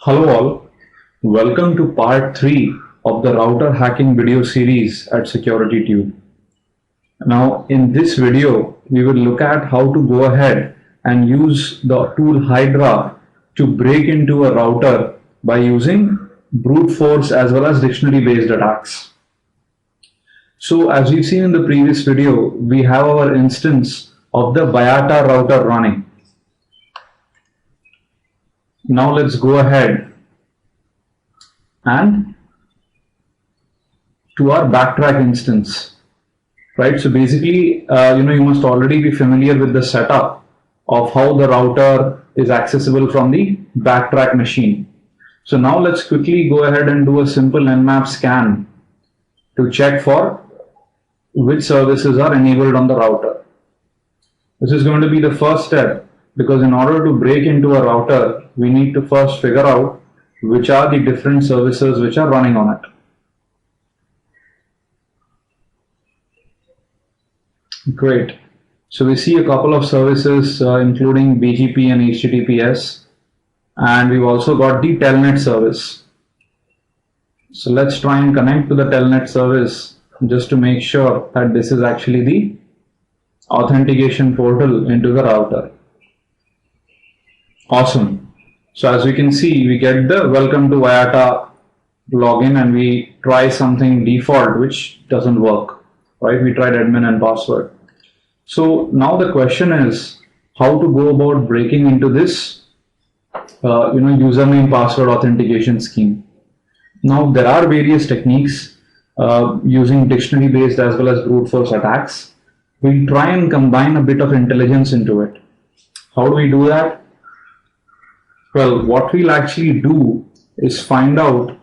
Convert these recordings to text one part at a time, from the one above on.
Hello all, welcome to part 3 of the router hacking video series at SecurityTube. Now in this video, we will look at how to go ahead and use the tool Hydra to break into a router by using brute force as well as dictionary based attacks. So as we've seen in the previous video, we have our instance of the Vyatta router running. Now let's go ahead and to our backtrack instance, right? So basically, you must already be familiar with the setup of how the router is accessible from the backtrack machine. So now let's quickly go ahead and do a simple nmap scan to check for which services are enabled on the router. This is going to be the first step, because in order to break into a router, we need to first figure out which are the different services which are running on it. Great. So we see a couple of services including BGP and HTTPS, and we've also got the telnet service. So let's try and connect to the telnet service just to make sure that this is actually the authentication portal into the router. Awesome. So as we can see, we get the welcome to Vyatta login and we try something default which doesn't work, right? We tried admin and password. So now the question is how to go about breaking into this username password authentication scheme. Now there are various techniques using dictionary based as well as brute force attacks. We'll try and combine a bit of intelligence into it. How do we do that? Well, what we'll actually do is find out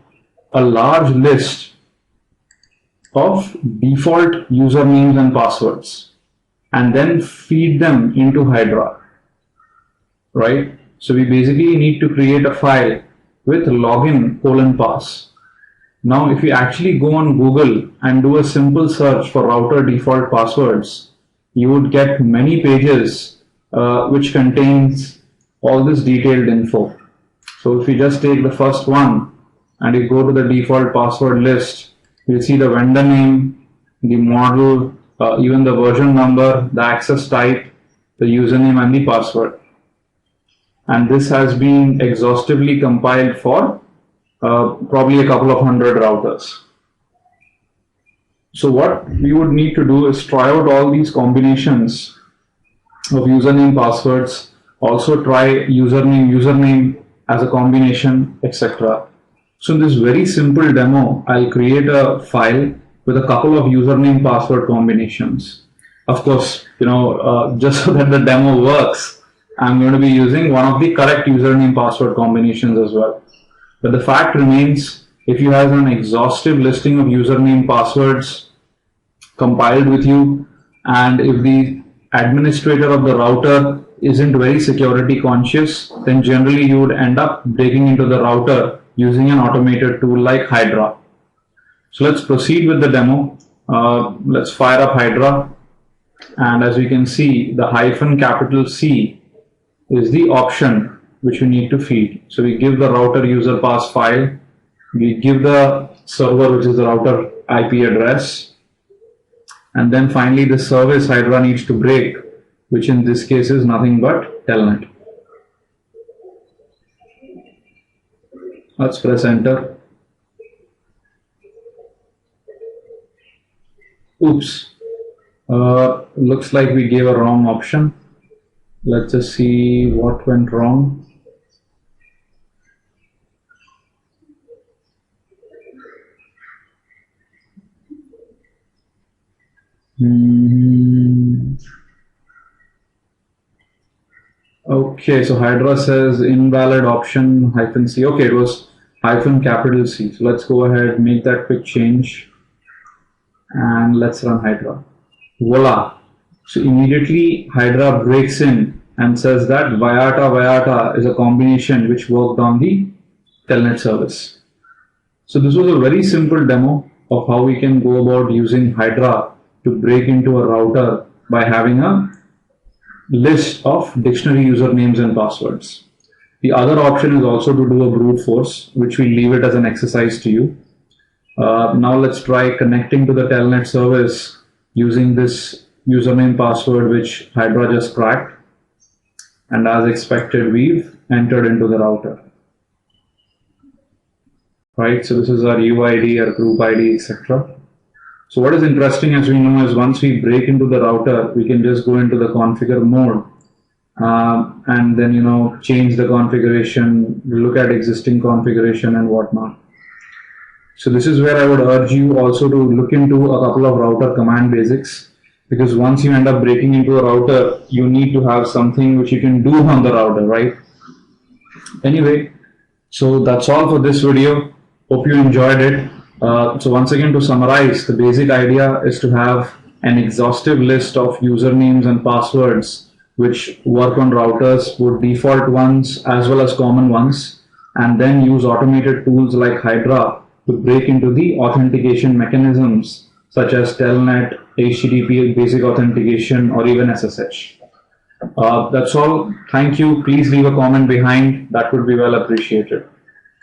a large list of default usernames and passwords and then feed them into Hydra, right? So we basically need to create a file with login:pass. Now, if you actually go on Google and do a simple search for router default passwords, you would get many pages which contains all this detailed info. So if you just take the first one and you go to the default password list, you'll see the vendor name, the model, even the version number, the access type, the username and the password. And this has been exhaustively compiled for probably a couple of hundred routers. So what we would need to do is try out all these combinations of username, passwords, also try username as a combination, etc. So in this very simple demo, I'll create a file with a couple of username password combinations. Of course, just so that the demo works, I'm going to be using one of the correct username password combinations as well. But the fact remains, if you have an exhaustive listing of username passwords compiled with you, and if the administrator of the router isn't very security conscious, then generally you would end up breaking into the router using an automated tool like Hydra. So let's proceed with the demo. Let's fire up Hydra, and as we can see, the -C is the option which we need to feed. So we give the router user pass file, we give the server, which is the router IP address, and then finally the service Hydra needs to break, which in this case is nothing but telnet. Let's press enter. Oops, looks like we gave a wrong option. Let's just see what went wrong. Okay, so Hydra says invalid option -C. Okay, it was -C. So let's go ahead, make that quick change, and let's run Hydra. Voila! So immediately Hydra breaks in and says that Vyatta is a combination which worked on the telnet service. So this was a very simple demo of how we can go about using Hydra to break into a router by having a list of dictionary usernames and passwords. The other option is also to do a brute force, which we leave it as an exercise to you. Now let's try connecting to the Telnet service using this username password which Hydra just cracked. And as expected, we've entered into the router. Right, so this is our UID, our group ID, etc. So what is interesting, as we know, is once we break into the router, we can just go into the configure mode and then change the configuration, look at existing configuration and whatnot. So this is where I would urge you also to look into a couple of router command basics, because once you end up breaking into a router, you need to have something which you can do on the router, right? Anyway, so that's all for this video. Hope you enjoyed it. So once again, to summarize, the basic idea is to have an exhaustive list of usernames and passwords which work on routers, both default ones as well as common ones, and then use automated tools like Hydra to break into the authentication mechanisms such as Telnet, HTTP basic authentication, or even SSH. That's all. Thank you. Please leave a comment behind. That would be well appreciated.